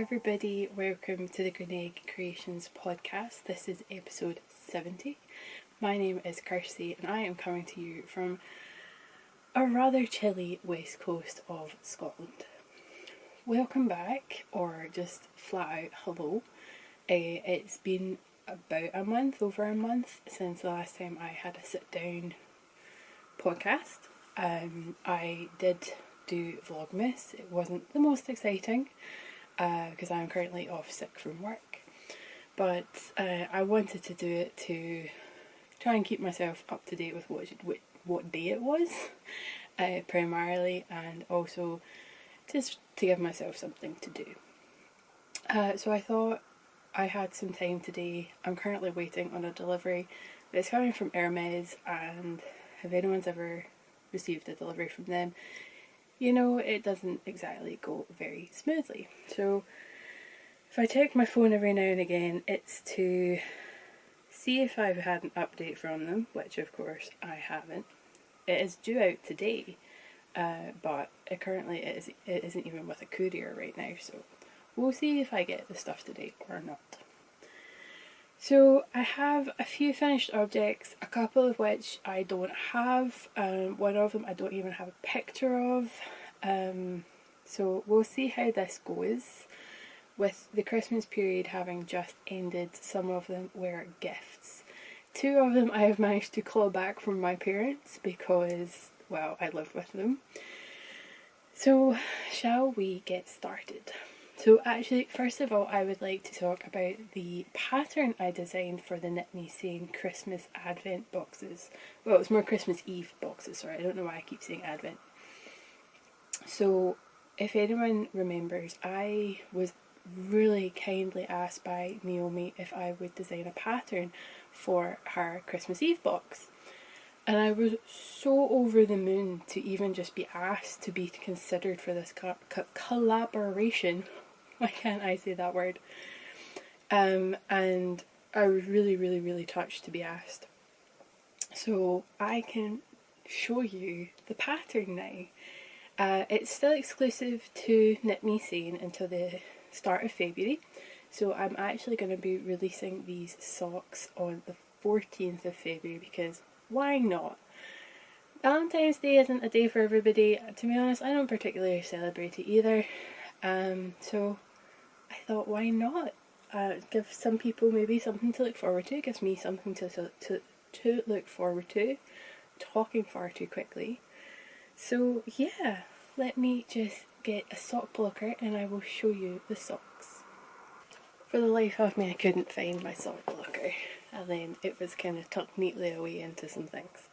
everybody, welcome to the Grianaig Creations podcast. This is episode 70. My name is Kirsty and I am coming to you from a rather chilly west coast of Scotland. Welcome back, or just flat out hello. It's been about over a month since the last time I had a sit down podcast. I did do Vlogmas. It wasn't the most exciting because I'm currently off sick from work, but I wanted to do it to try and keep myself up to date with what day it was primarily, and also just to give myself something to do. So I thought I had some time today. I'm currently waiting on a delivery that's coming from Hermes, and if anyone's ever received a delivery from them, you know it doesn't exactly go very smoothly. So if I check my phone every now and again, it's to see if I've had an update from them, which of course I haven't. It is due out today, but currently it isn't even with a courier right now, so we'll see if I get the stuff today or not. So I have a few finished objects, a couple of which I don't have. One of them I don't even have a picture of. So we'll see how this goes. With the Christmas period having just ended, some of them were gifts. Two of them I have managed to claw back from my parents because, well, I lived with them. So shall we get started? So actually, first of all, I would like to talk about the pattern I designed for the KnitMeSane Christmas Advent boxes. Well, it's more Christmas Eve boxes, sorry, I don't know why I keep saying Advent. So, if anyone remembers, I was really kindly asked by Naomi if I would design a pattern for her Christmas Eve box. And I was so over the moon to even just be asked to be considered for this collaboration. Why can't I say that word? And I was really touched to be asked. So I can show you the pattern now. It's still exclusive to KnitMeSane until the start of February. So I'm actually going to be releasing these socks on the 14th of February because why not? Valentine's Day isn't a day for everybody. To be honest, I don't particularly celebrate it either. So I thought, why not? Give some people maybe something to look forward to. It gives me something to look forward to. Talking far too quickly. So yeah, let me just get a sock blocker and I will show you the socks. For the life of me, I couldn't find my sock blocker, and then it was kind of tucked neatly away into some things.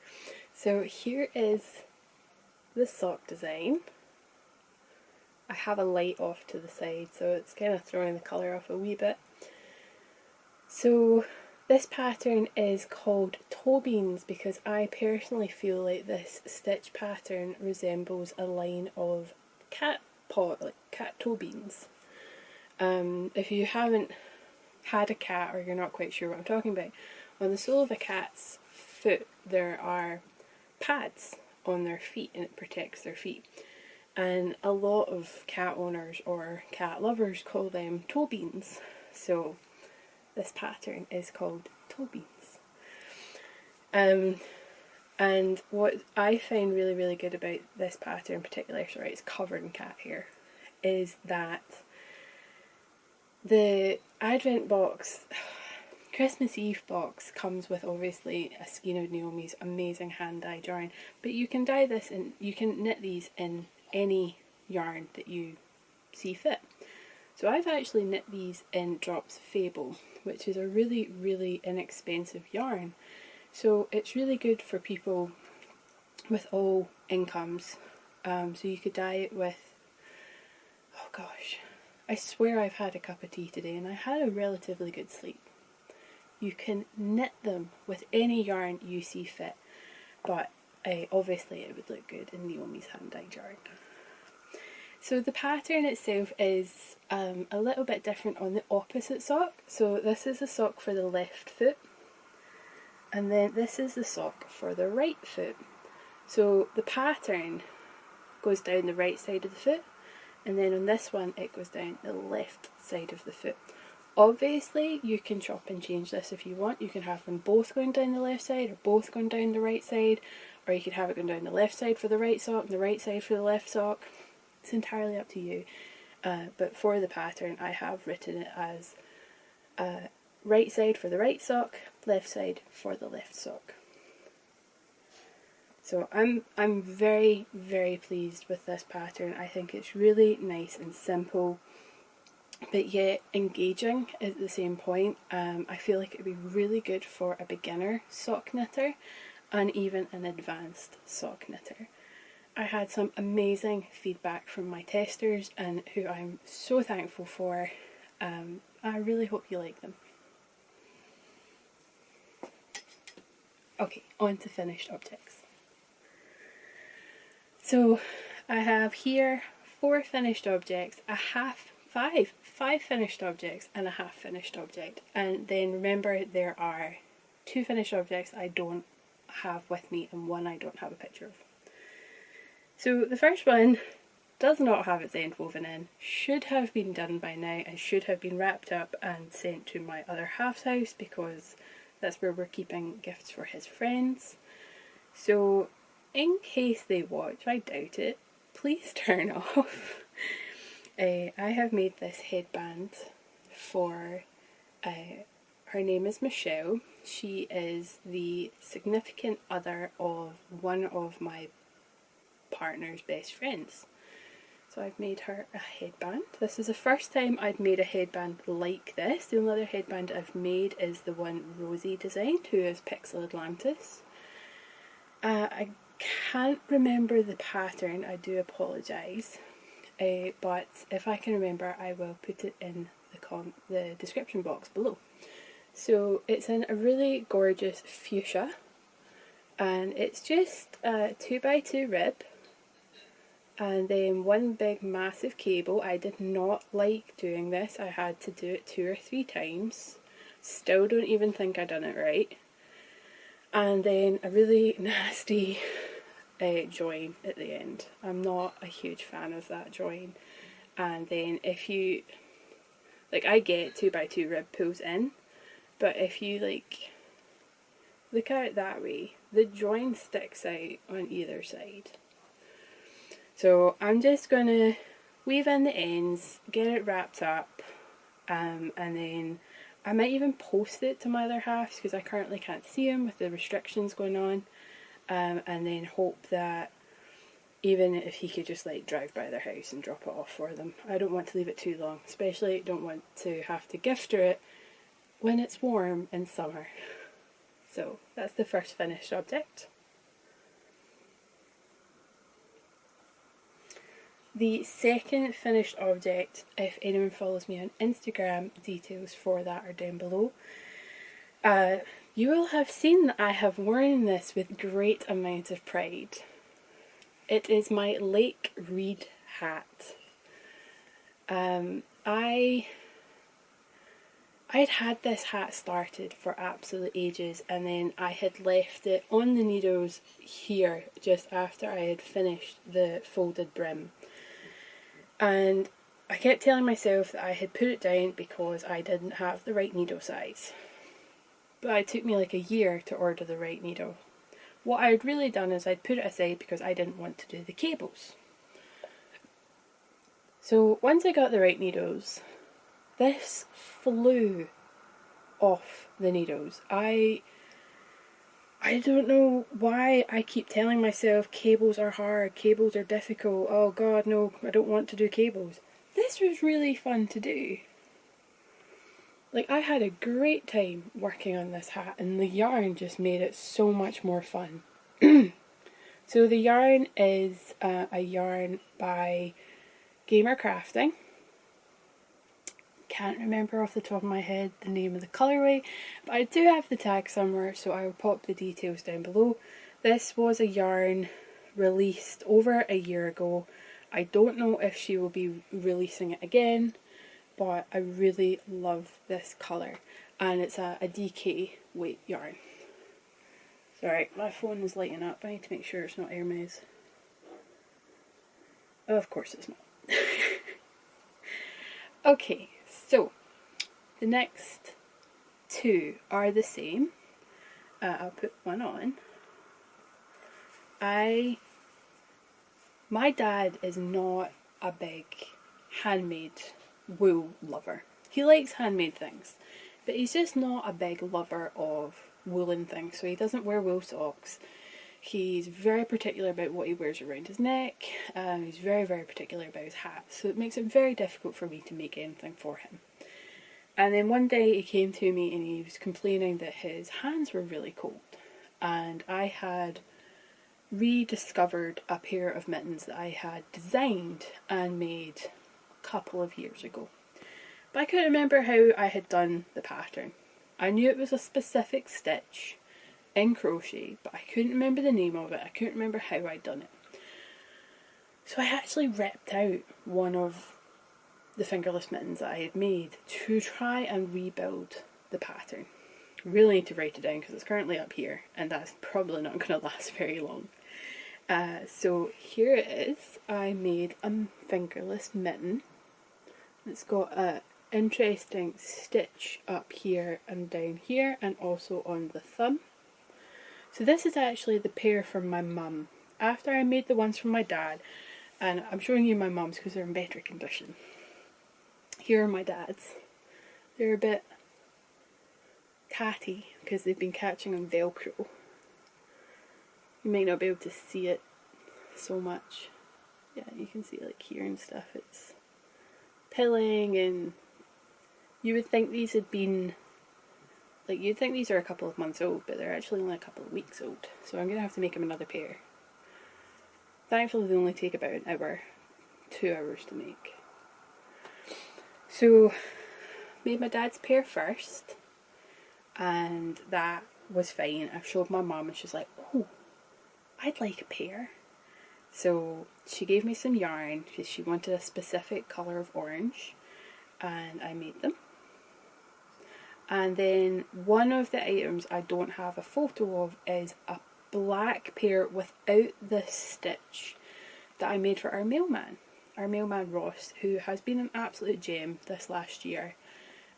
So here is the sock design. I have a light off to the side, so it's kind of throwing the colour off a wee bit. So this pattern is called toe beans because I personally feel like this stitch pattern resembles a line of cat toe beans. If you haven't had a cat or you're not quite sure what I'm talking about, on the sole of a cat's foot there are pads on their feet and it protects their feet. And a lot of cat owners or cat lovers call them toe beans. So this pattern is called toe beans. And what I find really good about this pattern in particular, sorry, it's covered in cat hair, is that the Advent box, Christmas Eve box, comes with obviously a skein of Naomi's amazing hand dye yarn, but you can dye this and you can knit these in any yarn that you see fit. So I've actually knit these in Drops Fable, which is a really inexpensive yarn. So it's really good for people with all incomes. So you could dye it with, oh gosh, I swear I've had a cup of tea today and I had a relatively good sleep. You can knit them with any yarn you see fit, but obviously it would look good in Naomi's hand-dyed yarn. So the pattern itself is a little bit different on the opposite sock. So this is the sock for the left foot, and then this is the sock for the right foot. So the pattern goes down the right side of the foot, and then on this one it goes down the left side of the foot. Obviously you can chop and change this if you want. You can have them both going down the left side or both going down the right side, or you could have it going down the left side for the right sock and the right side for the left sock. It's entirely up to you, but for the pattern I have written it as right side for the right sock, left side for the left sock. So I'm very, very pleased with this pattern. I think it's really nice and simple, but yet engaging at the same point. I feel like it would be really good for a beginner sock knitter and even an advanced sock knitter. I had some amazing feedback from my testers, and who I'm so thankful for. I really hope you like them. Okay, on to finished objects. So I have here 4 finished objects, five finished objects and a half finished object. And then remember, there are 2 finished objects I don't have with me and 1 I don't have a picture of. So the first one does not have its end woven in, should have been done by now and should have been wrapped up and sent to my other half's house, because that's where we're keeping gifts for his friends. So in case they watch, I doubt it, please turn off. I have made this headband for, her name is Michelle. She is the significant other of one of my partner's best friends. So I've made her a headband. This is the first time I've made a headband like this. The only other headband I've made is the one Rosie designed, who is Pixel Atlantis. I can't remember the pattern, I do apologise, but if I can remember I will put it in the description box below. So it's in a really gorgeous fuchsia, and it's just a 2x2 rib and then one big massive cable. I did not like doing this, I had to do it 2 or 3 times, still don't even think I done it right. And then a really nasty join at the end. I'm not a huge fan of that join. And then if you, like, I get 2x2 rib pulls in, but if you like look at it that way, the join sticks out on either side. So I'm just going to weave in the ends, get it wrapped up, and then I might even post it to my other halves because I currently can't see him with the restrictions going on, and then hope that even if he could just like drive by their house and drop it off for them. I don't want to leave it too long, especially don't want to have to gift her it when it's warm in summer. So that's the first finished object. The second finished object, if anyone follows me on Instagram, details for that are down below. You will have seen that I have worn this with great amount of pride. It is my Lake Reed hat. I'd had this hat started for absolute ages, and then I had left it on the needles here just after I had finished the folded brim. And I kept telling myself that I had put it down because I didn't have the right needle size. But it took me like a year to order the right needle. What I had really done is I'd put it aside because I didn't want to do the cables. So once I got the right needles, this flew off the needles. I don't know why I keep telling myself cables are hard, cables are difficult, oh god no, I don't want to do cables. This was really fun to do. Like, I had a great time working on this hat, and the yarn just made it so much more fun. So the yarn is a yarn by Gamer Crafting. Can't remember off the top of my head the name of the colourway, but I do have the tag somewhere, so I will pop the details down below. This was a yarn released over a year ago. I don't know if she will be releasing it again, but I really love this colour, and it's a DK weight yarn. Sorry, my phone is lighting up. I need to make sure it's not Hermes. Of course it's not. Okay, so the next two are the same. I'll put one on. My dad is not a big handmade wool lover. He likes handmade things, but he's just not a big lover of woolen things, so he doesn't wear wool socks. He's very particular about what he wears around his neck. He's very, very particular about his hat, so it makes it very difficult for me to make anything for him. And then one day he came to me and he was complaining that his hands were really cold, and I had rediscovered a pair of mittens that I had designed and made a couple of years ago. But I couldn't remember how I had done the pattern. I knew it was a specific stitch in crochet, but I couldn't remember the name of it. I couldn't remember how I'd done it. So I actually ripped out one of the fingerless mittens that I had made to try and rebuild the pattern. I really need to write it down because it's currently up here and that's probably not going to last very long. So here it is. I made a fingerless mitten. It's got a interesting stitch up here and down here and also on the thumb. So this is actually the pair from my mum. After I made the ones from my dad, and I'm showing you my mum's because they're in better condition. Here are my dad's. They're a bit tatty because they've been catching on Velcro. You might not be able to see it so much. Yeah, you can see it like here and stuff. It's pilling, and you would think these had been, like, you'd think these are a couple of months old, but they're actually only a couple of weeks old. So I'm going to have to make him another pair. Thankfully they only take about an hour, 2 hours to make. So made my dad's pair first, and that was fine. I showed my mum and she's like, oh, I'd like a pair. So she gave me some yarn because she wanted a specific colour of orange, and I made them. And then one of the items I don't have a photo of is a black pair without this stitch that I made for our mailman Ross, who has been an absolute gem this last year.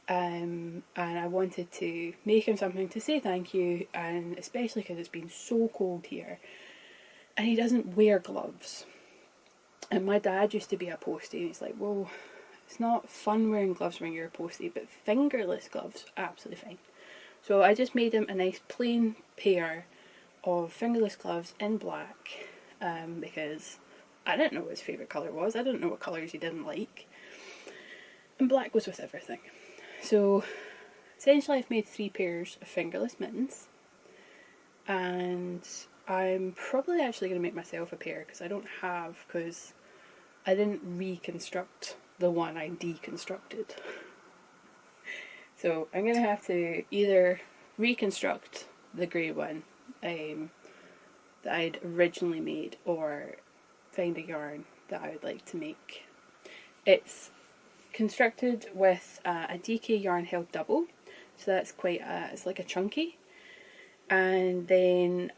And I wanted to make him something to say thank you, and especially because it's been so cold here and he doesn't wear gloves. And my dad used to be a postie, and he's like, well, it's not fun wearing gloves when you're a postie, but fingerless gloves, absolutely fine. So I just made him a nice plain pair of fingerless gloves in black, because I didn't know what his favourite colour was. I didn't know what colours he didn't like. And black was with everything. So essentially I've made 3 pairs of fingerless mittens, and I'm probably actually going to make myself a pair because I didn't reconstruct the one I deconstructed. So I'm going to have to either reconstruct the grey one that I'd originally made, or find a yarn that I would like to make. It's constructed with a DK yarn held double, so that's quite it's like a chunky. And then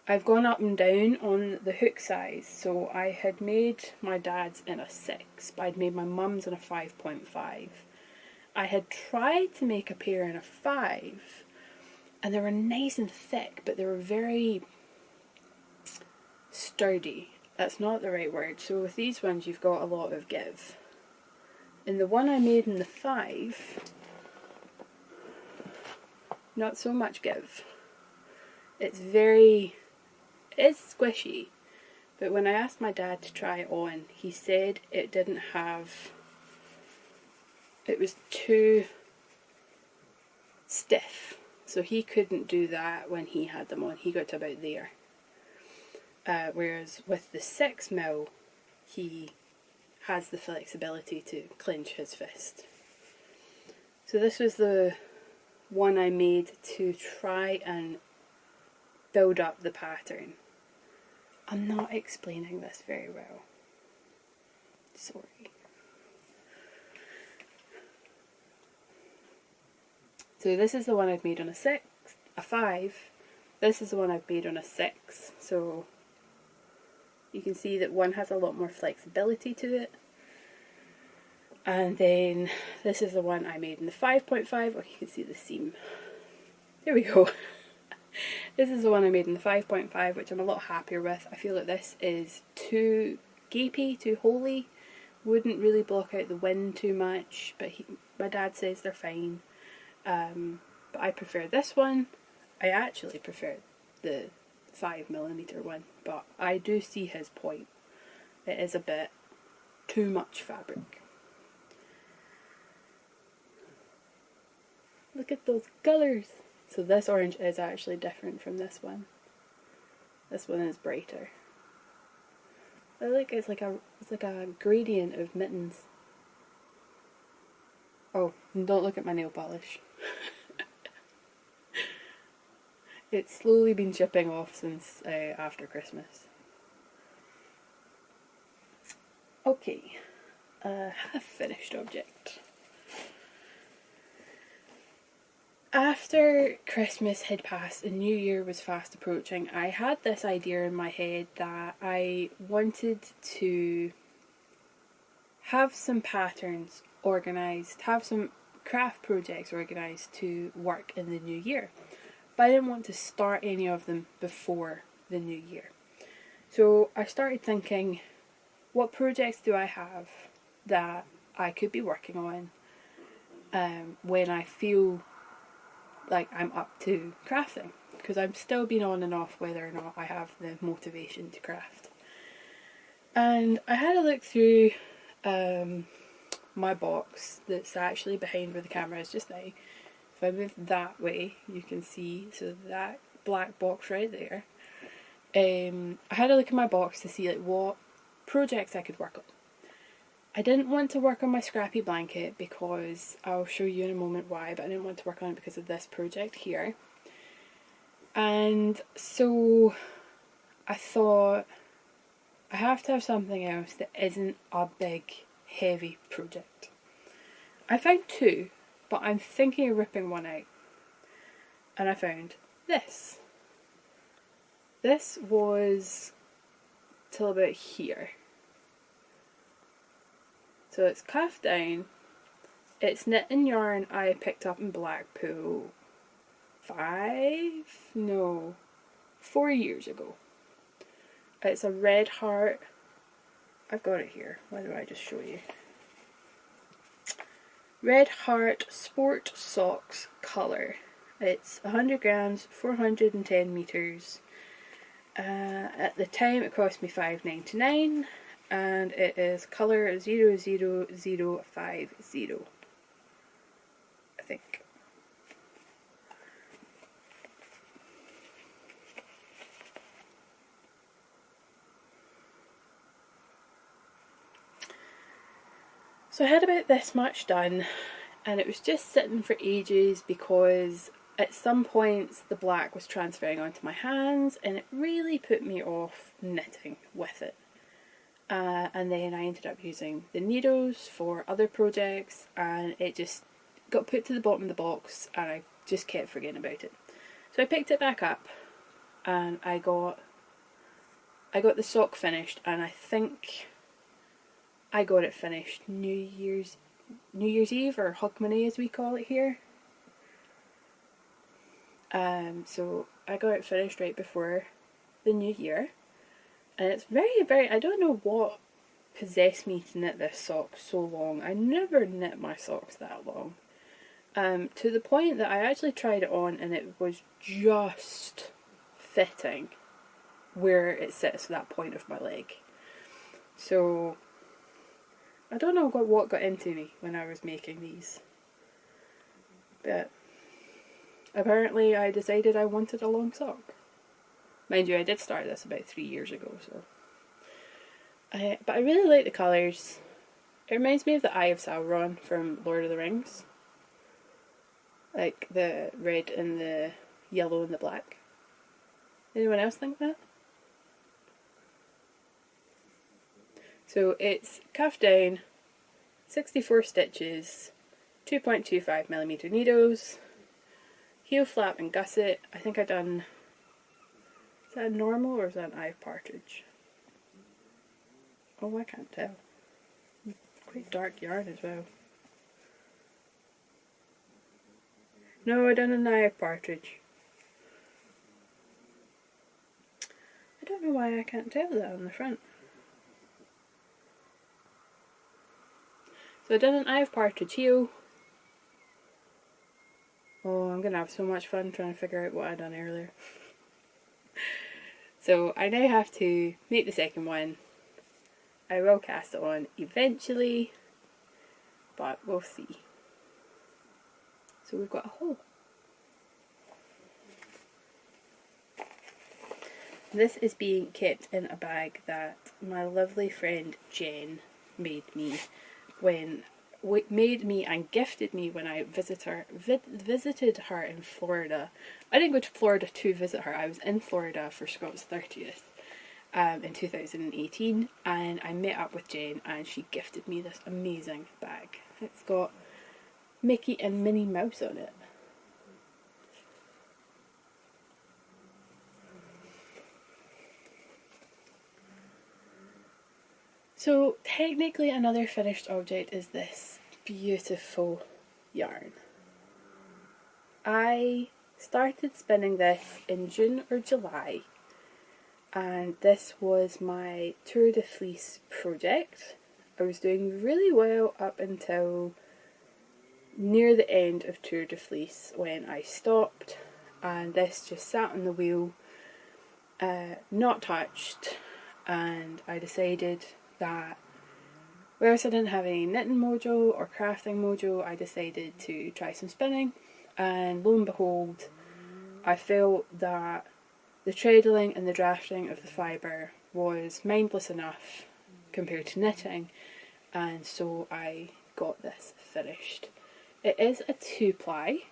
I've gone up and down on the hook size. So I had made my dad's in a 6, but I'd made my mum's in a 5.5. I had tried to make a pair in a 5, and they were nice and thick, but they were very sturdy. That's not the right word. So with these ones you've got a lot of give. In the one I made in the 5, not so much give. It's squishy, but when I asked my dad to try it on, he said it was too stiff, so he couldn't do that when he had them on. He got to about there. Whereas with the 6mm, he has the flexibility to clench his fist. So this was the one I made to try and build up the pattern. I'm not explaining this very well. Sorry. So this is the one I've made on a 5. This is the one I've made on a 6. So you can see that one has a lot more flexibility to it. And then this is the one I made in the 5.5. Oh, you can see the seam. There we go. This is the one I made in the 5.5, which I'm a lot happier with. I feel like this is too gapey, too holy. Wouldn't really block out the wind too much, but my dad says they're fine. But I prefer this one. I actually prefer the 5mm one, but I do see his point. It is a bit too much fabric. Look at those colours! So this orange is actually different from this one. This one is brighter. It's like a gradient of mittens. Oh, and don't look at my nail polish. It's slowly been chipping off since after Christmas. Okay, half finished object. After Christmas had passed and New Year was fast approaching, I had this idea in my head that I wanted to have some patterns organised, have some craft projects organised to work in the new year. But I didn't want to start any of them before the new year. So I started thinking, what projects do I have that I could be working on when I feel like I'm up to crafting? Because I'm still being on and off whether or not I have the motivation to craft. And I had a look through my box that's actually behind where the camera is just now. If I move that way, you can see, so that black box right there. I had a look at my box to see like what projects I could work on. I didn't want to work on my scrappy blanket because I'll show you in a moment why, but I didn't want to work on it because of this project here. And so I thought I have to have something else that isn't a big, heavy project. I found two, but I'm thinking of ripping one out. And I found this. This was till about here. So it's calf down. It's knit and yarn I picked up in Blackpool 4 years ago. It's a red heart. I've got it here. Why don't I just show you? Red heart sport socks colour. It's 100 grams, 410 metres. At the time it cost me $5.99 and it is colour 00050, I think. So I had about this much done and it was just sitting for ages because at some points the black was transferring onto my hands and it really put me off knitting with it. And then I ended up using the needles for other projects and it just got put to the bottom of the box and I just kept forgetting about it. So I picked it back up and I got the sock finished, and I think I got it finished New Year's Eve, or Hogmanay as we call it here. So I got it finished right before the new year, and it's very, I don't know what possessed me to knit this sock so long. I never knit my socks that long. To the point that I actually tried it on and it was just fitting where it sits at that point of my leg. So I don't know what got into me when I was making these, but apparently I decided I wanted a long sock. Mind you, I did start this about 3 years ago, so. But I really like the colours. It reminds me of the Eye of Sauron from Lord of the Rings. Like the red and the yellow and the black. Anyone else think that? So it's calf down, 64 stitches, 2.25mm needles, heel flap and gusset. I think I done, is that a normal or is that an eye partridge? Oh, I can't tell. quite dark yarn as well. No, I done a knife partridge. I don't know why I can't tell that on the front. So I done an I've partridge heel. Oh, I'm gonna have so much fun trying to figure out what I done earlier. So I now have to make the second one. I will cast it on eventually, but we'll see. So we've got a hole. This is being kept in a bag that my lovely friend Jen made me and gifted me when I visited her in Florida. I didn't go to Florida to visit her. I was in Florida for Scott's 30th in 2018, and I met up with Jen and she gifted me this amazing bag. It's got Mickey and Minnie Mouse on it. So technically another finished object is this beautiful yarn. I started spinning this in June or July, and this was my Tour de Fleece project. I was doing really well up until near the end of Tour de Fleece when I stopped, and this just sat on the wheel, not touched, and I decided that whereas I didn't have any knitting mojo or crafting mojo, I decided to try some spinning, and lo and behold, I felt that the treadling and the drafting of the fibre was mindless enough compared to knitting, and so I got this finished. It is a 2-ply,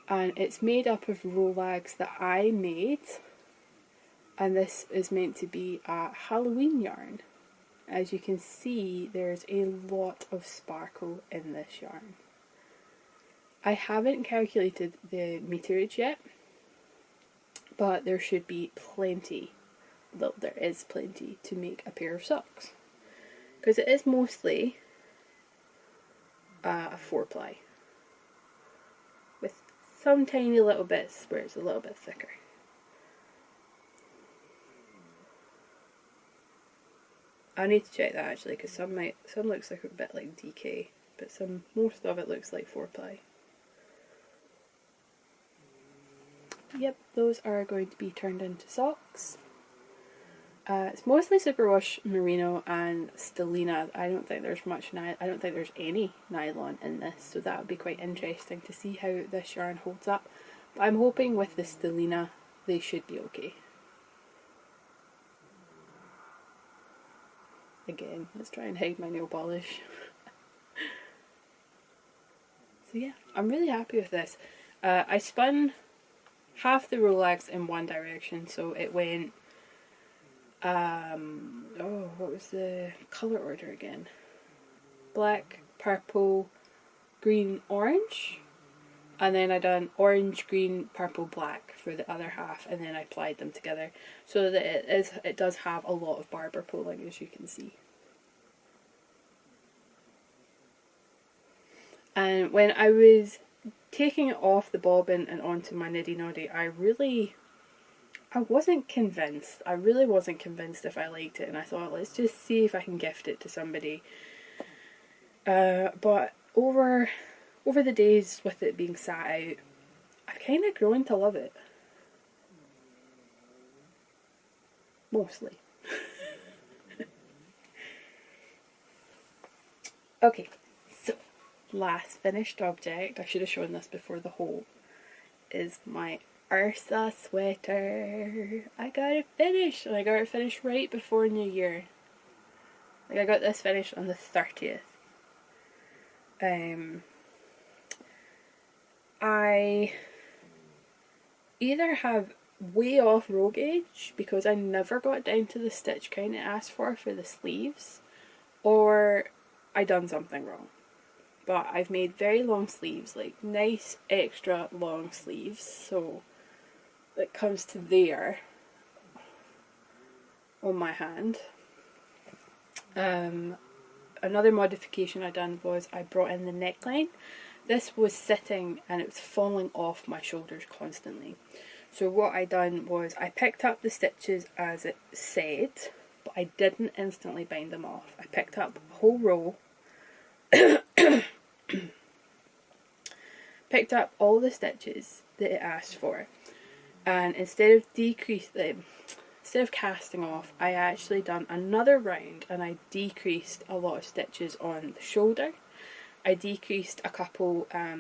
and it's made up of rolags that I made, and this is meant to be a Halloween yarn. As you can see, there's a lot of sparkle in this yarn. I haven't calculated the meterage yet, but there should be plenty, though there is plenty, to make a pair of socks. Because it is mostly a 4-ply, with some tiny little bits where it's a little bit thicker. I need to check that actually, because some looks like a bit like DK, but most of it looks like 4-ply. Yep, those are going to be turned into socks. It's mostly superwash merino and stellina. I don't think there's any nylon in this, so that would be quite interesting to see how this yarn holds up. But I'm hoping with the stellina they should be okay. Again, let's try and hide my nail polish. So yeah, I'm really happy with this. I spun half the rolags in one direction, so it went, what was the colour order again? Black, purple, green, orange, and then I done orange, green, purple, black for the other half, and then I plied them together so that it does have a lot of barber pulling, as you can see. And when I was taking it off the bobbin and onto my niddy noddy, I wasn't convinced. I really wasn't convinced if I liked it, and I thought, let's just see if I can gift it to somebody. But over the days with it being sat out, I've kind of grown to love it. Mostly. Okay, so last finished object, I should have shown this before the haul, is my Ursa sweater. I got it finished, and I got it finished right before New Year. Like, I got this finished on the 30th. I either have way off row gauge because I never got down to the stitch count it asked for the sleeves, or I done something wrong. But I've made very long sleeves, like nice extra long sleeves, so it comes to there on my hand. another modification I done was I brought in the neckline. This was sitting and it was falling off my shoulders constantly. So what I done was I picked up the stitches as it said, but I didn't instantly bind them off. I picked up a whole row, picked up all the stitches that it asked for, and instead of casting off, I actually done another round and I decreased a lot of stitches on the shoulder. I decreased a couple at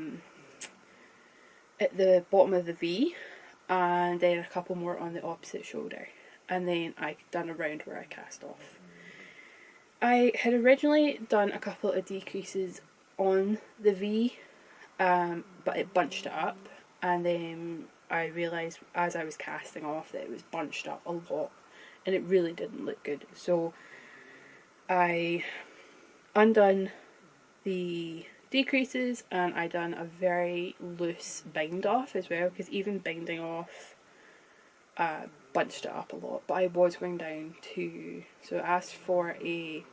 the bottom of the V, and then a couple more on the opposite shoulder, and then I done a round where I cast off. I had originally done a couple of decreases on the V, but it bunched it up, and then I realised as I was casting off that it was bunched up a lot and it really didn't look good. So I undone the decreases and I done a very loose bind off as well, because even binding off bunched it up a lot. But I was going down to, so I asked for a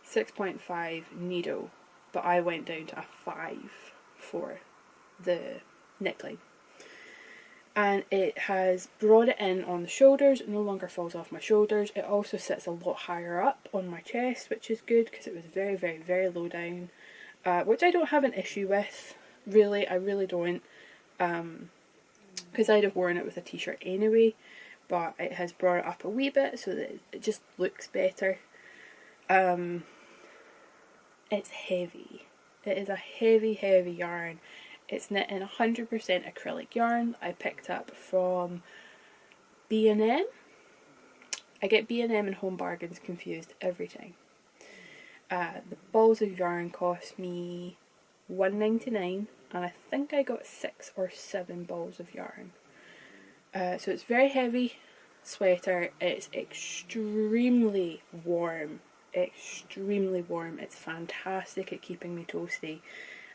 6.5 needle, but I went down to a 5 for the neckline. And it has brought it in on the shoulders. It no longer falls off my shoulders. It also sits a lot higher up on my chest, which is good because it was very, very, very low down, which I don't have an issue with, really. I really don't, because I'd have worn it with a t-shirt anyway, but it has brought it up a wee bit so that it just looks better. It's heavy. It is a heavy, heavy yarn. It's knit in 100% acrylic yarn I picked up from B&M. I get B&M and Home Bargains confused every time. The balls of yarn cost me $1.99, and I think I got 6 or 7 balls of yarn. So it's very heavy sweater. It's extremely warm. Extremely warm. It's fantastic at keeping me toasty.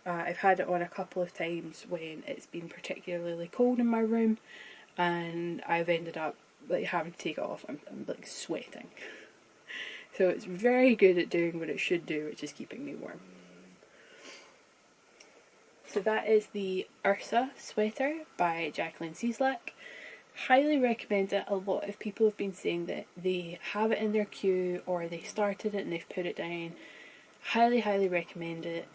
I've had it on a couple of times when it's been particularly cold in my room, and I've ended up like having to take it off. I'm like sweating. So it's very good at doing what it should do, which is keeping me warm. So that is the Ursa sweater by Jacqueline Cieslak. Highly recommend it. A lot of people have been saying that they have it in their queue or they started it and they've put it down. Highly, highly recommend it.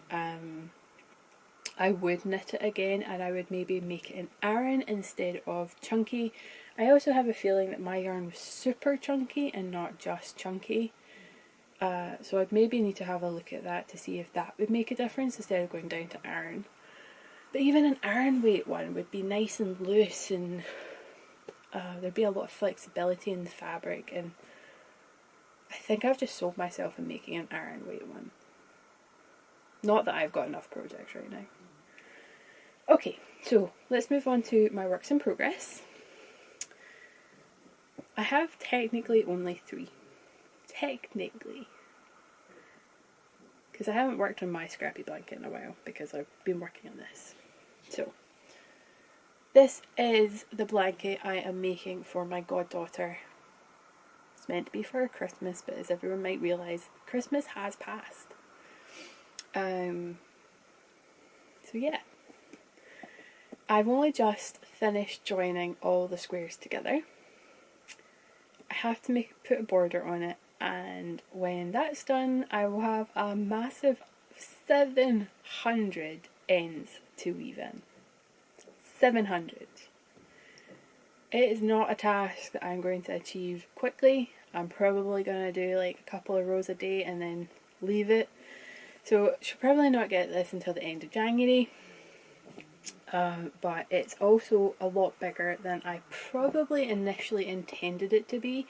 I would knit it again, and I would maybe make it an Aran instead of chunky. I also have a feeling that my yarn was super chunky and not just chunky. So I'd maybe need to have a look at that to see if that would make a difference instead of going down to Aran. But even an Aran weight one would be nice and loose, and there'd be a lot of flexibility in the fabric, and I think I've just sold myself in making an Aran weight one. Not that I've got enough projects right now. Okay, so let's move on to my works in progress. I have technically only 3. Technically. Because I haven't worked on my scrappy blanket in a while because I've been working on this. So, this is the blanket I am making for my goddaughter. It's meant to be for her Christmas, but as everyone might realise, Christmas has passed. So yeah. I've only just finished joining all the squares together. I have to put a border on it, and when that's done I will have a massive 700 ends to weave in. 700. It is not a task that I'm going to achieve quickly. I'm probably going to do like a couple of rows a day and then leave it. So she'll probably not get this until the end of January. But it's also a lot bigger than I probably initially intended it to be.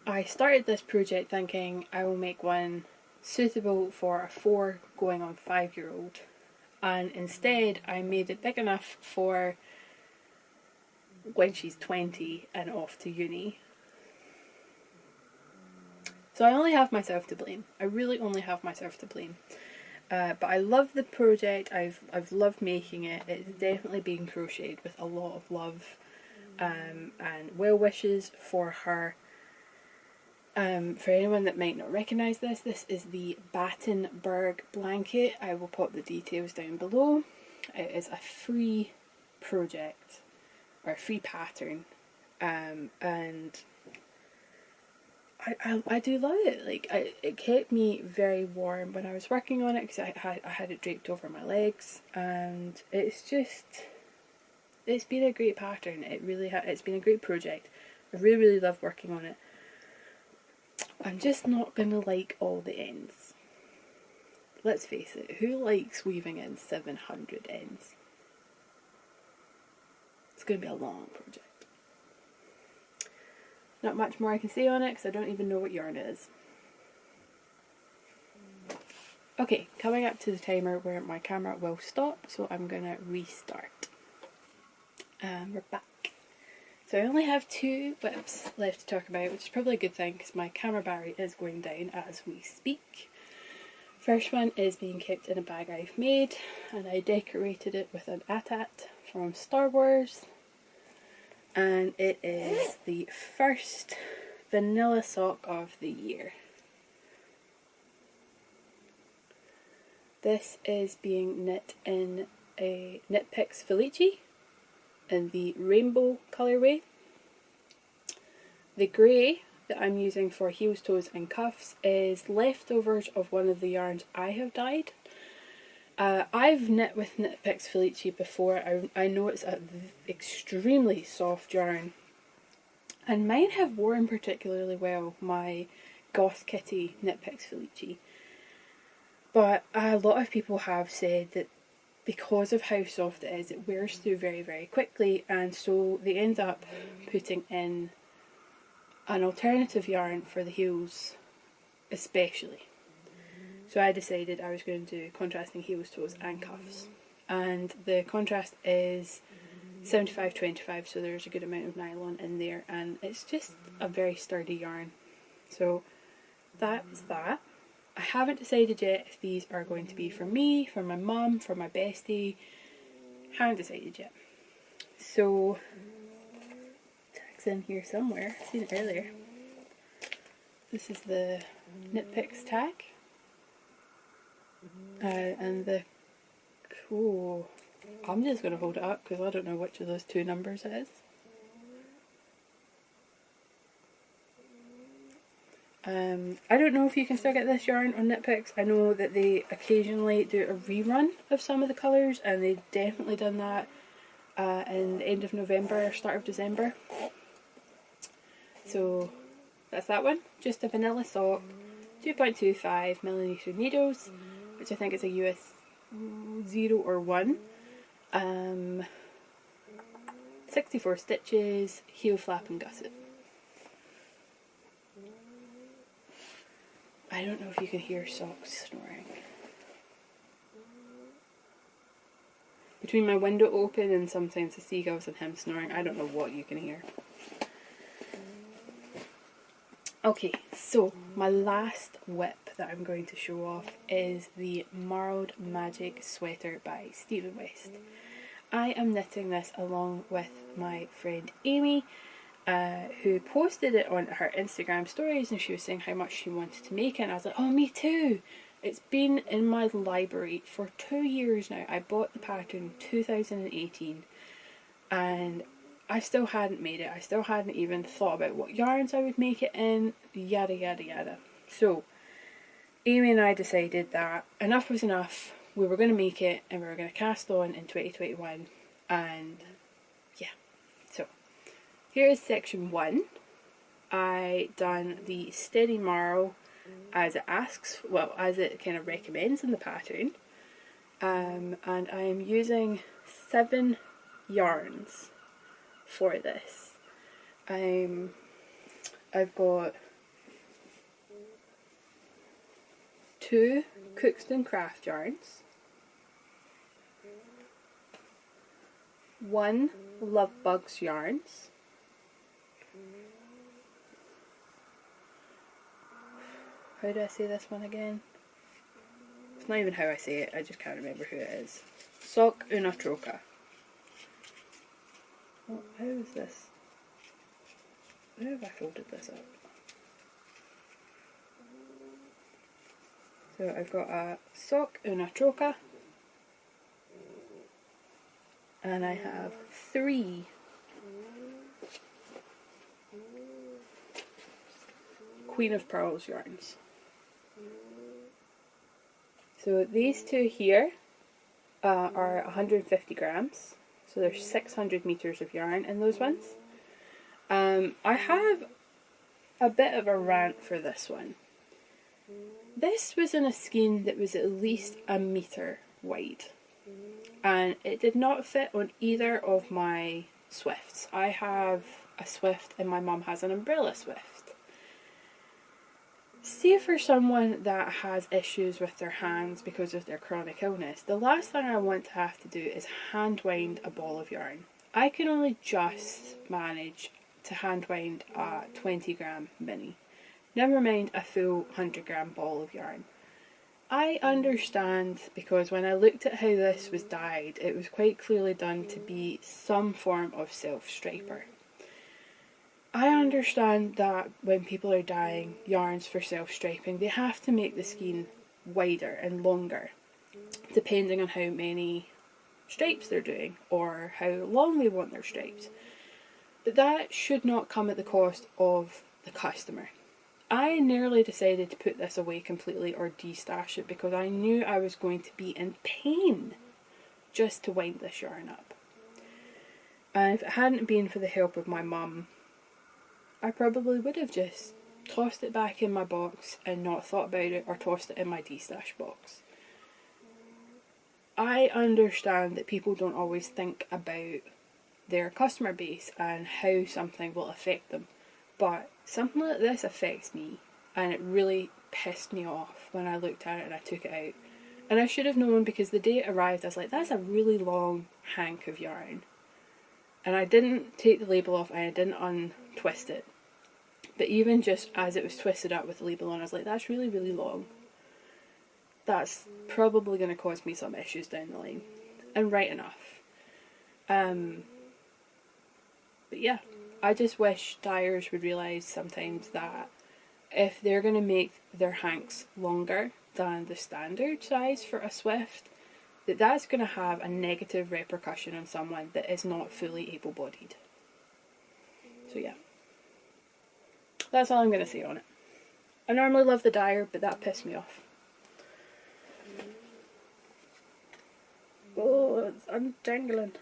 I started this project thinking I will make one suitable for a 4 going on 5-year-old, and instead I made it big enough for when she's 20 and off to uni. So I only have myself to blame. I really only have myself to blame. But I love the project. I've loved making it. It's definitely being crocheted with a lot of love and well wishes for her. For anyone that might not recognise this, this is the Battenberg blanket. I will pop the details down below. It is a free project, or a free pattern, and I do love it. Like, it kept me very warm when I was working on it, because I had it draped over my legs, and it's been a great pattern. It's been a great project. I really love working on it. I'm just not going to like all the ends. Let's face it, who likes weaving in 700 ends? It's going to be a long project. Not much more I can say on it because I don't even know what yarn it is. Okay, coming up to the timer where my camera will stop, so I'm going to restart. We're back. So I only have 2 whips left to talk about, which is probably a good thing because my camera battery is going down as we speak. First one is being kept in a bag I've made, and I decorated it with an AT-AT from Star Wars. And it is the first vanilla sock of the year. This is being knit in a KnitPicks Felici in the rainbow colourway. The grey that I'm using for heels, toes and cuffs is leftovers of one of the yarns I have dyed. I've knit with KnitPicks Felici before. I know it's an extremely soft yarn, and mine have worn particularly well, my Goth Kitty KnitPicks Felici. But a lot of people have said that because of how soft it is, it wears through very quickly, and so they end up putting in an alternative yarn for the heels especially. So I decided I was going to do contrasting heels, toes and cuffs, and the contrast is 75-25, so there's a good amount of nylon in there, and it's just a very sturdy yarn. So that's that. I haven't decided yet if these are going to be for me, for my mum, for my bestie. Haven't decided yet. So, tag's in here somewhere. I've seen it earlier. This is the KnitPicks tag. And the... Cool. I'm just going to hold it up because I don't know which of those 2 numbers it is. I don't know if you can still get this yarn on KnitPicks. I know that they occasionally do a rerun of some of the colours, and they've definitely done that in the end of November, start of December. So that's that one. Just a vanilla sock, 2.25mm needles, which I think is a US 0 or 1. 64 stitches, heel flap and gusset. I don't know if you can hear Socks snoring. Between my window open and sometimes the seagulls and him snoring, I don't know what you can hear. Okay, so my last whip that I'm going to show off is the Marled Magic Sweater by Stephen West. I am knitting this along with my friend Amy, who posted it on her Instagram stories, and she was saying how much she wanted to make it, and I was like, oh, me too. It's been in my library for 2 years now. I bought the pattern in 2018 and I still hadn't made it. I still hadn't even thought about what yarns I would make it in, yada yada yada. So Amy and I decided that enough was enough. We were going to make it and we were going to cast on in 2021, and yeah. So here is section 1. I done the steady marl as it asks, well, as it kind of recommends in the pattern, and I am using 7 yarns for this. I've got 2 Cookston craft yarns, 1 Love Bugs yarns, how do I say this one again? It's not even how I say it, I just can't remember who it is. Sock Una Troca. Oh, how is this? How have I folded this up? So I've got a sock and a troca, and I have 3 Queen of Pearls yarns. So these 2 here are 150 grams, so there's 600 meters of yarn in those ones. I have a bit of a rant for this one. This was in a skein that was at least a metre wide, and it did not fit on either of my Swifts. I have a Swift and my mum has an umbrella Swift. Say for someone that has issues with their hands because of their chronic illness, the last thing I want to have to do is hand wind a ball of yarn. I can only just manage to hand wind a 20 gram mini, never mind a full 100 gram ball of yarn. I understand, because when I looked at how this was dyed, it was quite clearly done to be some form of self-striper. I understand that when people are dyeing yarns for self-striping, they have to make the skein wider and longer, depending on how many stripes they're doing or how long they want their stripes. But that should not come at the cost of the customer. I nearly decided to put this away completely or de-stash it because I knew I was going to be in pain just to wind this yarn up. And if it hadn't been for the help of my mum, I probably would have just tossed it back in my box and not thought about it, or tossed it in my de-stash box. I understand that people don't always think about their customer base and how something will affect them, but something like this affects me, and it really pissed me off when I looked at it and I took it out. And I should have known, because the day it arrived I was like, that's a really long hank of yarn. And I didn't take the label off and I didn't untwist it. But even just as it was twisted up with the label on, I was like, that's really, really long. That's probably going to cause me some issues down the line. And right enough. But yeah, I just wish dyers would realise sometimes that if they're going to make their hanks longer than the standard size for a Swift, that's going to have a negative repercussion on someone that is not fully able-bodied. So yeah, that's all I'm going to say on it. I normally love the dyer, but that pissed me off. Oh, it's untangling.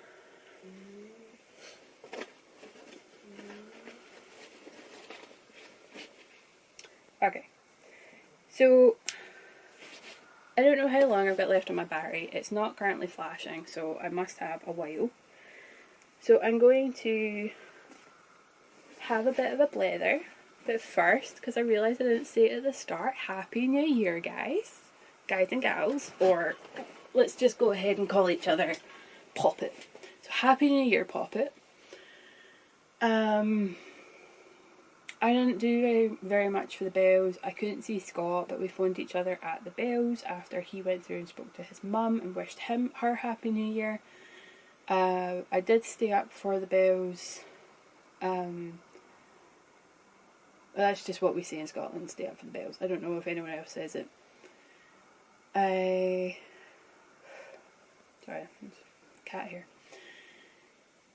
Okay, so I don't know how long I've got left on my battery. It's not currently flashing, so I must have a while. So I'm going to have a bit of a blether. But first, because I realised I didn't say it at the start, Happy New Year, guys. Guys and gals. Or let's just go ahead and call each other Poppet. So Happy New Year, Poppet. I didn't do very much for the bells. I couldn't see Scott, but we phoned each other at the bells after he went through and spoke to his mum and wished her Happy New Year. I did stay up for the bells. That's just what we say in Scotland, stay up for the bells. I don't know if anyone else says it. Sorry, there's a cat here.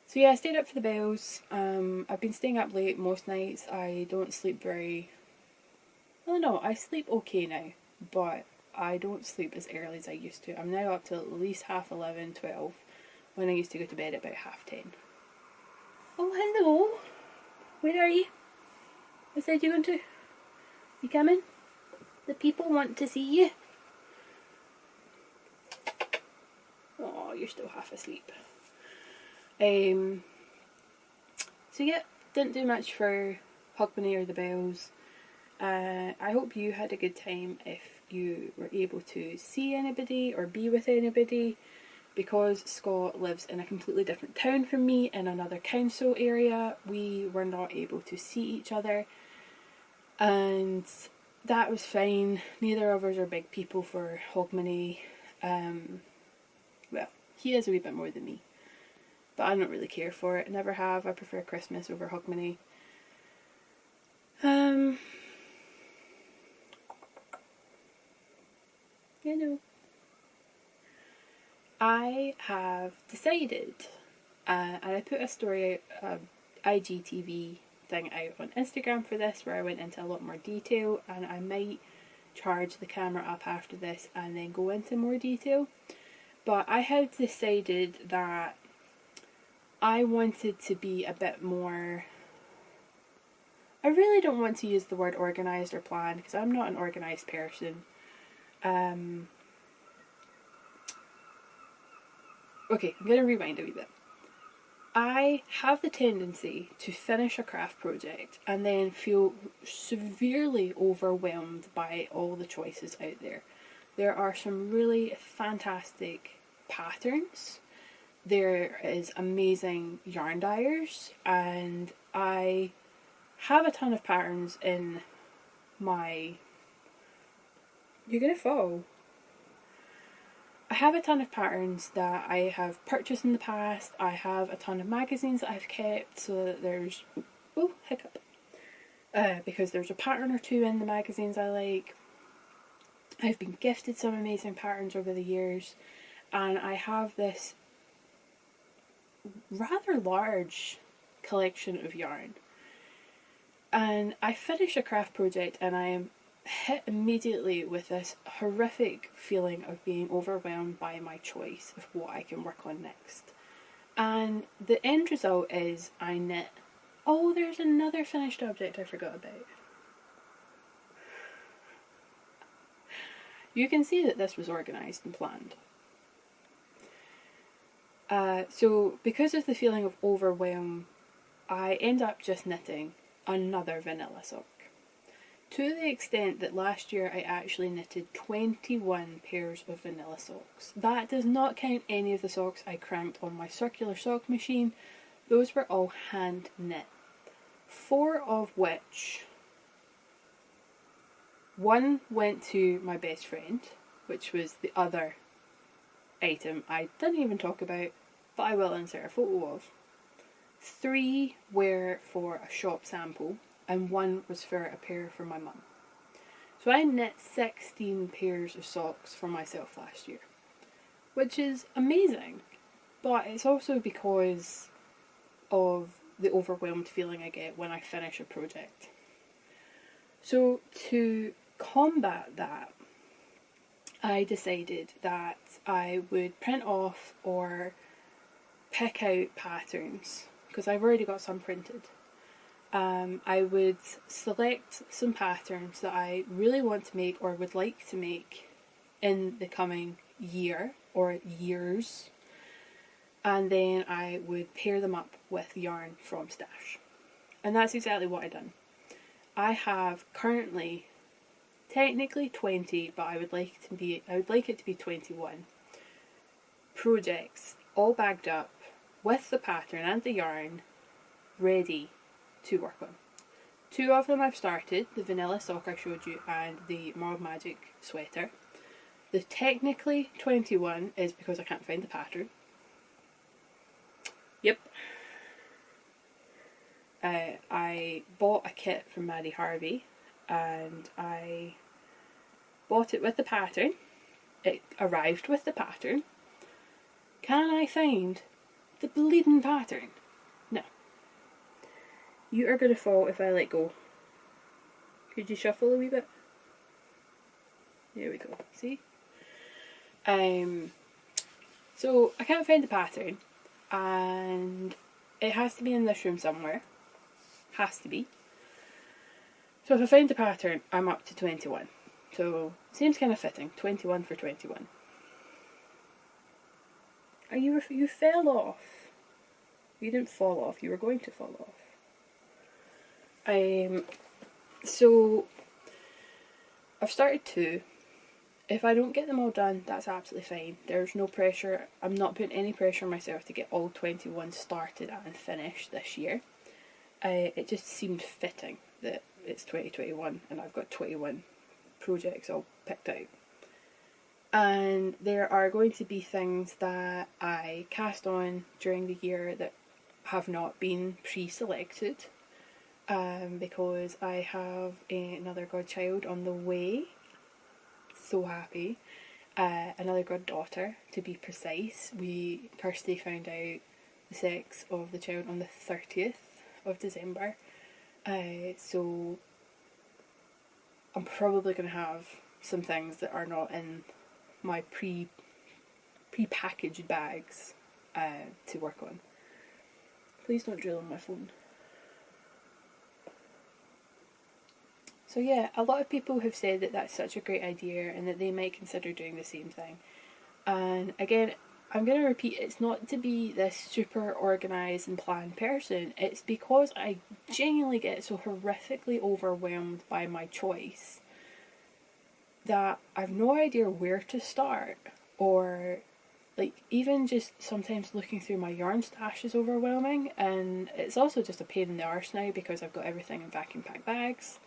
So yeah, I stayed up for the bells. I've been staying up late most nights. I don't sleep very... Well, no, I sleep okay now, but I don't sleep as early as I used to. I'm now up till at least 11:30, 12, when I used to go to bed at about 10:30. Oh, hello. Where are you? I said you going to? You coming? The people want to see you. Oh, you're still half asleep. So yeah, didn't do much for Hogmanay or the bells. I hope you had a good time if you were able to see anybody or be with anybody, because Scott lives in a completely different town from me, in another council area. We were not able to see each other, and that was fine. Neither of us are big people for Hogmanay. Well, he is a wee bit more than me, but I don't really care for it. I never have. I prefer Christmas over Hogmanay. you know. I have decided, and I put a story, IGTV thing out on Instagram for this, where I went into a lot more detail, and I might charge the camera up after this and then go into more detail. But I had decided that I wanted to be a bit more... I really don't want to use the word organised or planned, because I'm not an organised person. Okay, I'm going to rewind a wee bit. I have the tendency to finish a craft project and then feel severely overwhelmed by all the choices out there. There are some really fantastic patterns. There is amazing yarn dyers, and I have a ton of patterns in my... You're going to fall. I have a ton of patterns that I have purchased in the past. I have a ton of magazines that I've kept, so that there's... Oh, hiccup. Because there's a pattern or two in the magazines I like. I've been gifted some amazing patterns over the years, and I have this rather large collection of yarn. And I finish a craft project and I am hit immediately with this horrific feeling of being overwhelmed by my choice of what I can work on next. And the end result is I knit... Oh, there's another finished object I forgot about. You can see that this was organised and planned. So because of the feeling of overwhelm, I end up just knitting another vanilla sock. To the extent that last year I actually knitted 21 pairs of vanilla socks. That does not count any of the socks I cranked on my circular sock machine. Those were all hand knit. 4 of which... One went to my best friend, which was the other item I didn't even talk about, but I will insert a photo of. 3 were for a shop sample, and 1 was for a pair for my mum. So I knit 16 pairs of socks for myself last year, which is amazing, but it's also because of the overwhelmed feeling I get when I finish a project. So to combat that, I decided that I would print off or pick out patterns, because I've already got some printed. I would select some patterns that I really want to make or would like to make in the coming year or years, and then I would pair them up with yarn from stash. And that's exactly what I've done. I have currently technically 20, but I would like it to be 21 projects all bagged up with the pattern and the yarn ready to work on. 2 of them I've started, the vanilla sock I showed you and the Moral Magic sweater. The technically 21 is because I can't find the pattern. Yep. I bought a kit from Maddie Harvey, and I bought it with the pattern. It arrived with the pattern. Can I find the bleeding pattern? No. You are going to fall if I let go. Could you shuffle a wee bit? There we go. See? So I can't find the pattern, and it has to be in this room somewhere. Has to be. So if I find the pattern, I'm up to 21. So seems kind of fitting. 21 for 21. You fell off. You didn't fall off. You were going to fall off. So I've started 2. If I don't get them all done, that's absolutely fine. There's no pressure. I'm not putting any pressure on myself to get all 21 started and finished this year. It just seemed fitting that it's 2021 and I've got 21 projects all picked out. And there are going to be things that I cast on during the year that have not been pre-selected, because I have another godchild on the way. So happy. another goddaughter to be precise. Kirsty found out the sex of the child on the 30th of December. So I'm probably going to have some things that are not in my pre-packaged bags to work on. Please don't drill on my phone. So yeah, a lot of people have said that that's such a great idea and that they might consider doing the same thing. And again, I'm going to repeat, it's not to be this super organised and planned person. It's because I genuinely get so horrifically overwhelmed by my choice that I've no idea where to start. Or like even just sometimes looking through my yarn stash is overwhelming, and it's also just a pain in the arse now because I've got everything in vacuum packed bags.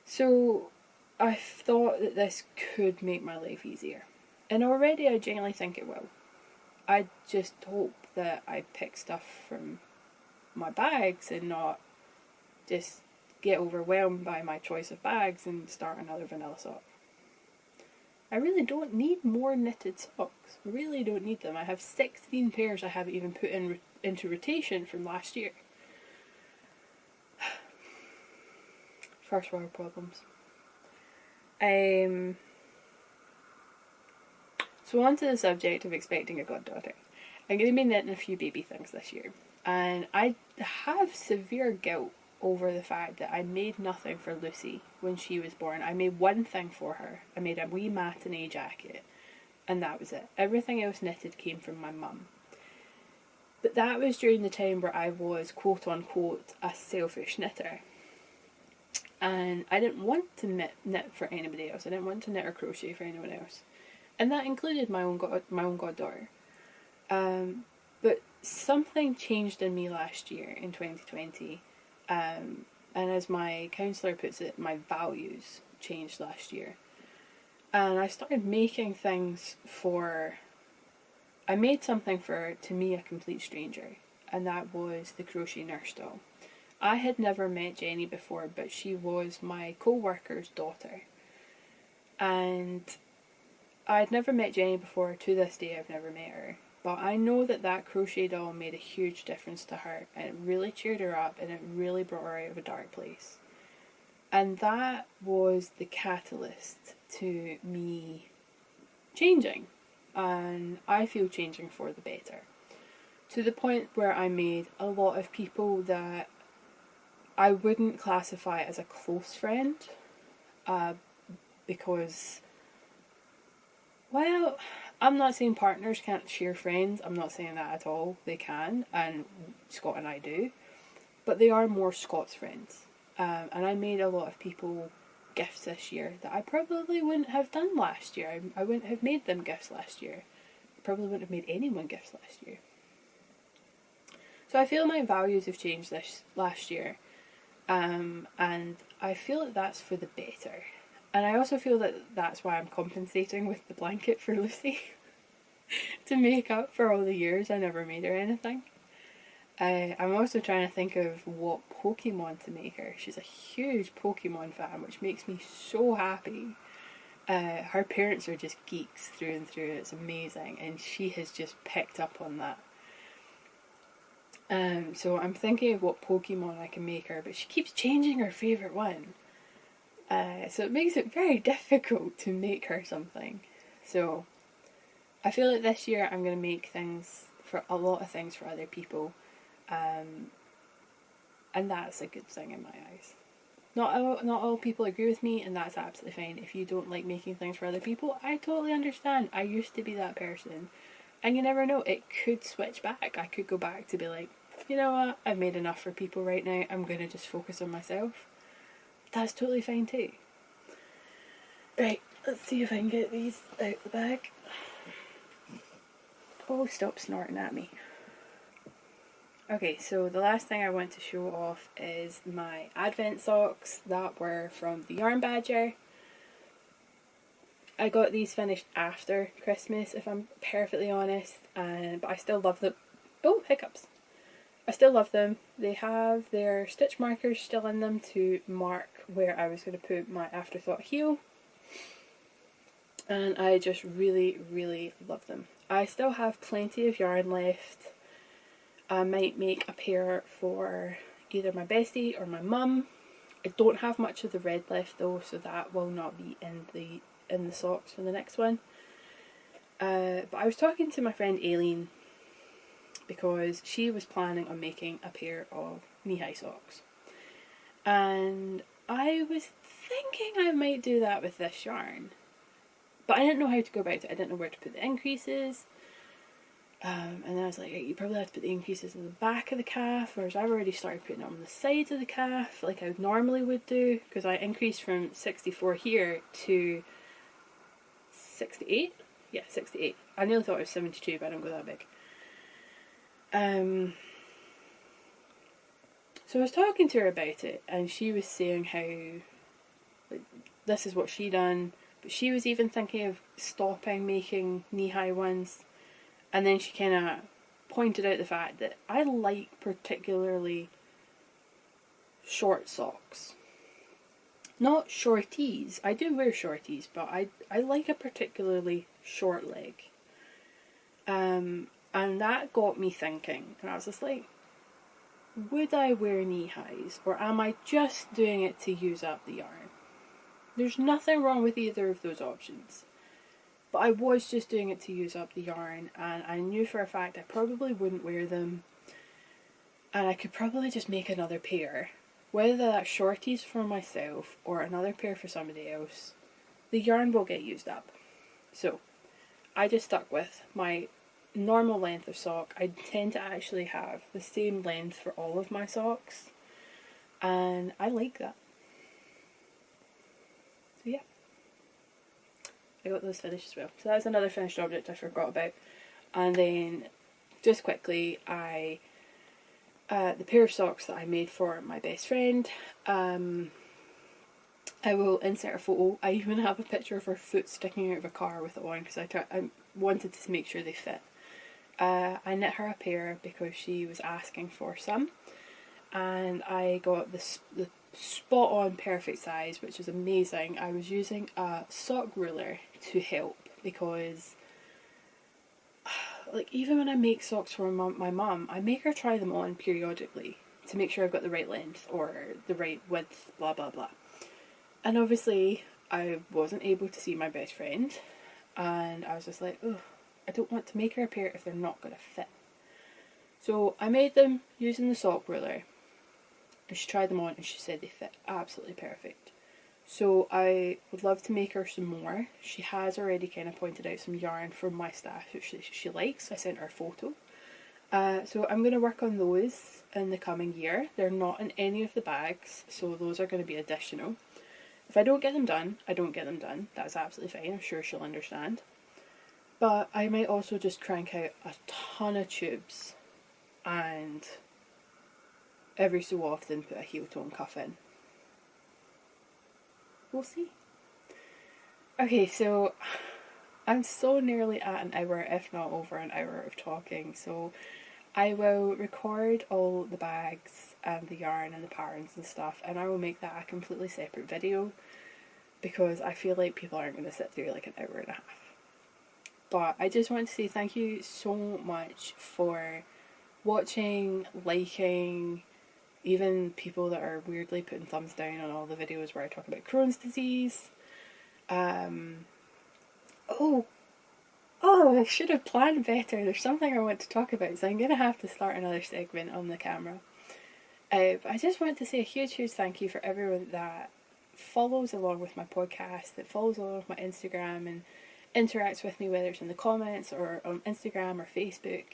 So I thought that this could make my life easier, and already I genuinely think it will. I just hope that I pick stuff from my bags and not just get overwhelmed by my choice of bags and start another vanilla sock. I really don't need more knitted socks. I really don't need them. I have 16 pairs I haven't even put into rotation from last year. First world problems. So on to the subject of expecting a goddaughter. I'm going to be knitting a few baby things this year. And I have severe guilt over the fact that I made nothing for Lucy when she was born. I made one thing for her. I made a wee matinee jacket. And that was it. Everything else knitted came from my mum. But that was during the time where I was quote unquote a selfish knitter. And I didn't want to knit for anybody else. I didn't want to knit or crochet for anyone else. And that included my own goddaughter. But something changed in me last year in 2020. And as my counsellor puts it, my values changed last year. And I started making things I made something for, to me, a complete stranger. And that was the crochet nurse doll. I had never met Jenny before, but she was my co-worker's daughter. And I'd never met Jenny before. To this day, I've never met her. But I know that that crochet doll made a huge difference to her, and it really cheered her up, and it really brought her out of a dark place. And that was the catalyst to me changing. And I feel changing for the better. To the point where I made a lot of people that I wouldn't classify as a close friend, because, well, I'm not saying partners can't share friends. I'm not saying that at all. They can, and Scott and I do. But they are more Scott's friends. And I made a lot of people gifts this year that I probably wouldn't have done last year. I wouldn't have made them gifts last year. I probably wouldn't have made anyone gifts last year. So I feel my values have changed this last year. And I feel that that's for the better. And I also feel that that's why I'm compensating with the blanket for Lucy. To make up for all the years I never made her anything. I'm also trying to think of what Pokemon to make her. She's a huge Pokemon fan, which makes me so happy. Her parents are just geeks through and through. It's amazing. And she has just picked up on that. So I'm thinking of what Pokemon I can make her, but she keeps changing her favourite one. So it makes it very difficult to make her something. So I feel like this year I'm going to make a lot of things for other people. And that's a good thing in my eyes. Not all people agree with me, and that's absolutely fine. If you don't like making things for other people, I totally understand. I used to be that person. And you never know, it could switch back. I could go back to be like, you know what, I've made enough for people right now, I'm going to just focus on myself. That's totally fine too. Right, let's see if I can get these out the bag. Oh, stop snorting at me. Okay, so the last thing I want to show off is my advent socks that were from the Yarn Badger. I got these finished after Christmas, if I'm perfectly honest, but I still love them. Oh, hiccups. I still love them. They have their stitch markers still in them to mark where I was going to put my afterthought heel. and I just really, really love them. I still have plenty of yarn left. I might make a pair for either my bestie or my mum. I don't have much of the red left though, so that will not be in the socks for the next one. But I was talking to my friend Aileen because she was planning on making a pair of knee-high socks. And I was thinking I might do that with this yarn. But I didn't know how to go about it. I didn't know where to put the increases. And then I was like, you probably have to put the increases in the back of the calf, whereas I've already started putting it on the sides of the calf, like I normally would do, because I increased from 64 here to 68. Yeah, 68. I nearly thought it was 72, but I don't go that big. So I was talking to her about it, and she was saying how, like, this is what she done, but she was even thinking of stopping making knee-high ones. And then she kind of pointed out the fact that I like particularly short socks. Not shorties. I do wear shorties, but I like a particularly short leg. And that got me thinking. And I was just like, would I wear knee-highs? Or am I just doing it to use up the yarn? There's nothing wrong with either of those options. But I was just doing it to use up the yarn, and I knew for a fact I probably wouldn't wear them, and I could probably just make another pair. Whether that's shorties for myself or another pair for somebody else, the yarn will get used up. So I just stuck with my normal length of sock. I tend to actually have the same length for all of my socks, and I like that. So yeah. I got those finished as well. So that's another finished object I forgot about. And then, just quickly, the pair of socks that I made for my best friend, I will insert a photo. I even have a picture of her foot sticking out of a car with it on, because I wanted to make sure they fit. I knit her a pair because she was asking for some, and I got the spot on perfect size, which is amazing. I was using a sock ruler to help, because like, even when I make socks for my mum, I make her try them on periodically to make sure I've got the right length or the right width, blah blah blah. And obviously I wasn't able to see my best friend, and I was just like, oh, I don't want to make her a pair if they're not going to fit. So I made them using the sock ruler. She tried them on and she said they fit absolutely perfect. So I would love to make her some more. She has already kind of pointed out some yarn from my stash which she likes. I sent her a photo. So I'm going to work on those in the coming year. They're not in any of the bags, so those are going to be additional. If I don't get them done, I don't get them done. That's absolutely fine. I'm sure she'll understand. But I might also just crank out a ton of tubes and every so often put a heel tone cuff in. We'll see. Okay, so I'm so nearly at an hour, if not over an hour of talking, so I will record all the bags and the yarn and the patterns and stuff, and I will make that a completely separate video, because I feel like people aren't going to sit through like an hour and a half. But I just want to say thank you so much for watching, liking, even people that are weirdly putting thumbs down on all the videos where I talk about Crohn's disease. Oh, I should have planned better. There's something I want to talk about, so I'm going to have to start another segment on the camera. But I just want to say a huge thank you for everyone that follows along with my podcast, that follows along with my Instagram and interacts with me, whether it's in the comments or on Instagram or Facebook.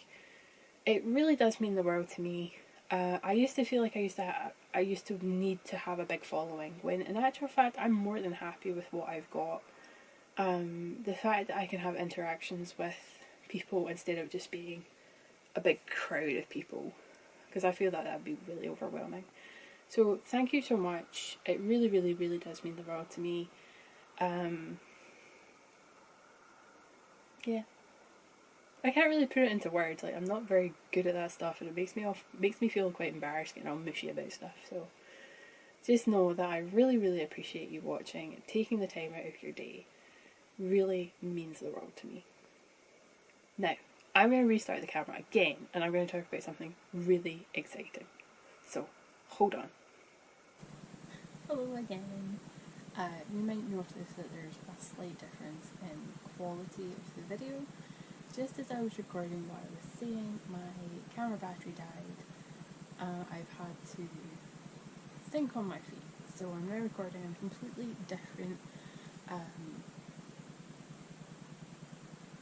It really does mean the world to me. I used to feel like I used to need to have a big following, when in actual fact I'm more than happy with what I've got. The fact that I can have interactions with people instead of just being a big crowd of people, because I feel that would be really overwhelming. So thank you so much. It really does mean the world to me. Yeah. I can't really put it into words. Like, I'm not very good at that stuff, and it makes me feel quite embarrassed getting all mushy about stuff. So just know that I really appreciate you watching and taking the time out of your day really means the world to me. Now, I'm going to restart the camera again and I'm going to talk about something really exciting. So, hold on. Hello again. You might notice that there's a slight difference in quality of the video. Just as I was recording what I was saying, my camera battery died. I've had to think on my feet. So I'm now recording in a completely different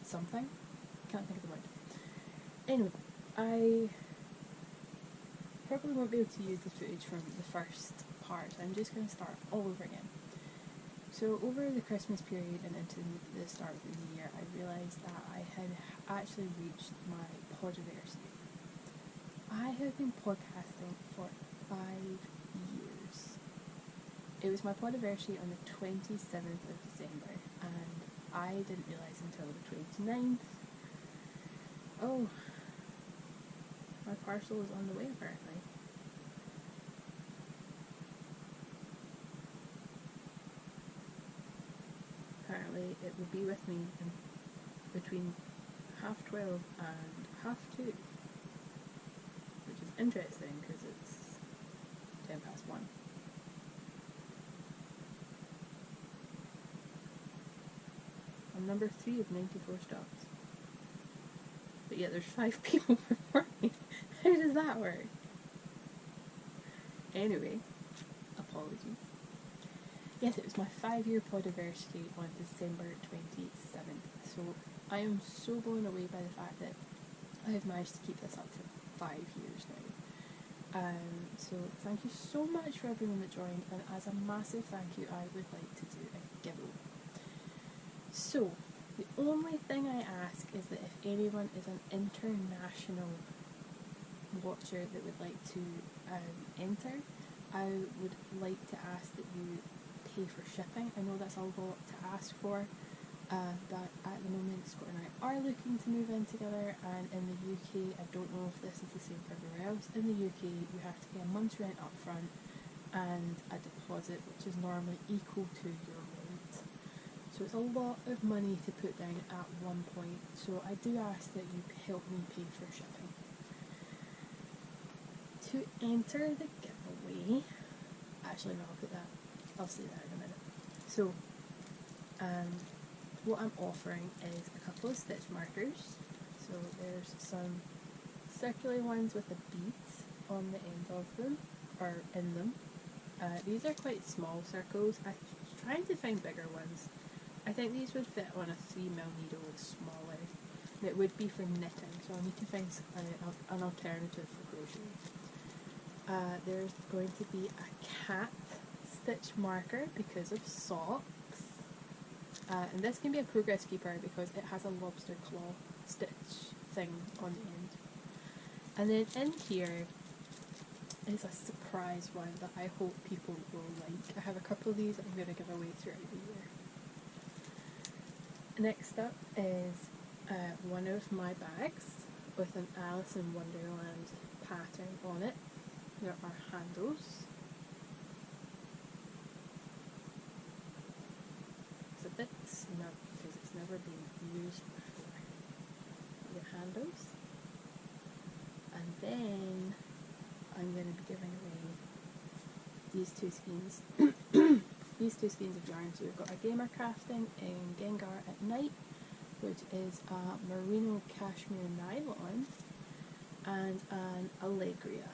something. Can't think of the word. Anyway, I probably won't be able to use the footage from the first part. I'm just going to start all over again. So over the Christmas period and into the start of the new year, I realised that I had actually reached my podiversary. I have been podcasting for 5 years. It was my podiversary on the 27th of December, and I didn't realise until the 29th. Oh, my parcel is on the way apparently. Apparently it will be with me between 12:30 and 2:30, which is interesting because it's 1:10. I'm number 3 of 94 stops. But yet there's 5 people before me. How does that work? Anyway, apologies. Yes, it was my 5-year podiversary on December 27th. So I am so blown away by the fact that I have managed to keep this up for 5 years now. So thank you so much for everyone that joined, and as a massive thank you I would like to do a giveaway. So the only thing I ask is that if anyone is an international watcher that would like to enter, I would like to ask that you pay for shipping. I know that's a lot to ask for, but at the moment Scott and I are looking to move in together, and in the UK, I don't know if this is the same for everywhere else, in the UK you have to pay a month's rent up front and a deposit which is normally equal to your rent. So it's a lot of money to put down at one point, so I do ask that you help me pay for shipping. To enter the giveaway, actually no, I'll say that in a minute. So, what I'm offering is a couple of stitch markers. So there's some circular ones with a bead on the end of them, or in them. These are quite small circles. I was trying to find bigger ones. I think these would fit on a 3mm needle that's smaller. And it would be for knitting, so I'll need to find an alternative for crochet. There's going to be a cat stitch marker because of socks. And this can be a progress keeper because it has a lobster claw stitch thing on the end. And then in here is a surprise one that I hope people will like. I have a couple of these that I'm going to give away throughout the year. Next up is one of my bags with an Alice in Wonderland pattern on it. There are handles. It's a bit snug because it's never been used before. Your handles. And then I'm going to be giving away these 2 skeins. These 2 skeins of yarn. So we've got a Gamer Crafting in Gengar at Night, which is a merino cashmere nylon, and an Allegria.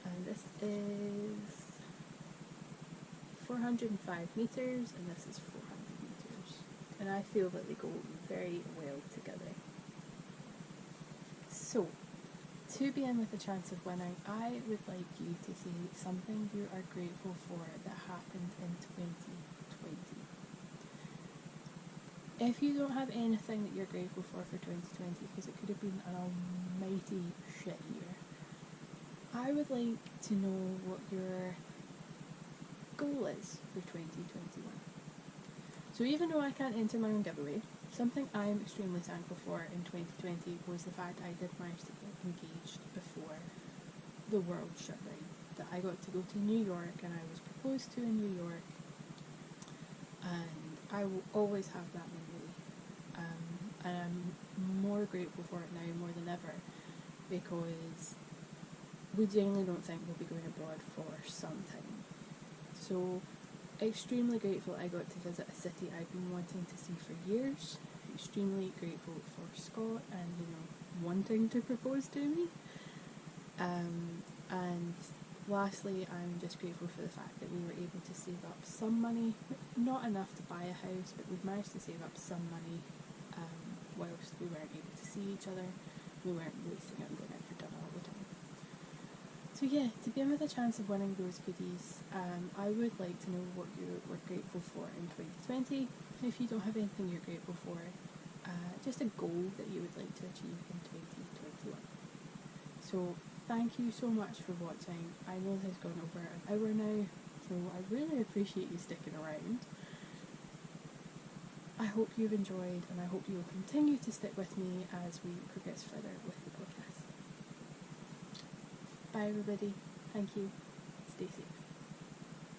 And this is 405 meters, and this is 400 meters. And I feel that they go very well together. So, to be in with a chance of winning, I would like you to say something you are grateful for that happened in 2020. If you don't have anything that you're grateful for 2020, because it could have been an almighty shit year, I would like to know what your goal is for 2021. So even though I can't enter my own giveaway, something I am extremely thankful for in 2020 was the fact I did manage to get engaged before the world shut down. That I got to go to New York, and I was proposed to in New York, and I will always have that memory, and I'm more grateful for it now more than ever, because we genuinely don't think we'll be going abroad for some time. So extremely grateful I got to visit a city I've been wanting to see for years. Extremely grateful for Scott and, you know, wanting to propose to me. And lastly, I'm just grateful for the fact that we were able to save up some money, not enough to buy a house, but we've managed to save up some money whilst we weren't able to see each other. We weren't wasting it and going out for dinner all the time. So yeah, to be in with a chance of winning those goodies, I would like to know what you were grateful for in 2020. If you don't have anything you're grateful for, just a goal that you would like to achieve in 2021. So thank you so much for watching. I know this has gone over an hour now, so I really appreciate you sticking around. I hope you've enjoyed, and I hope you will continue to stick with me as we progress further with the podcast. Bye everybody. Thank you. Stay safe.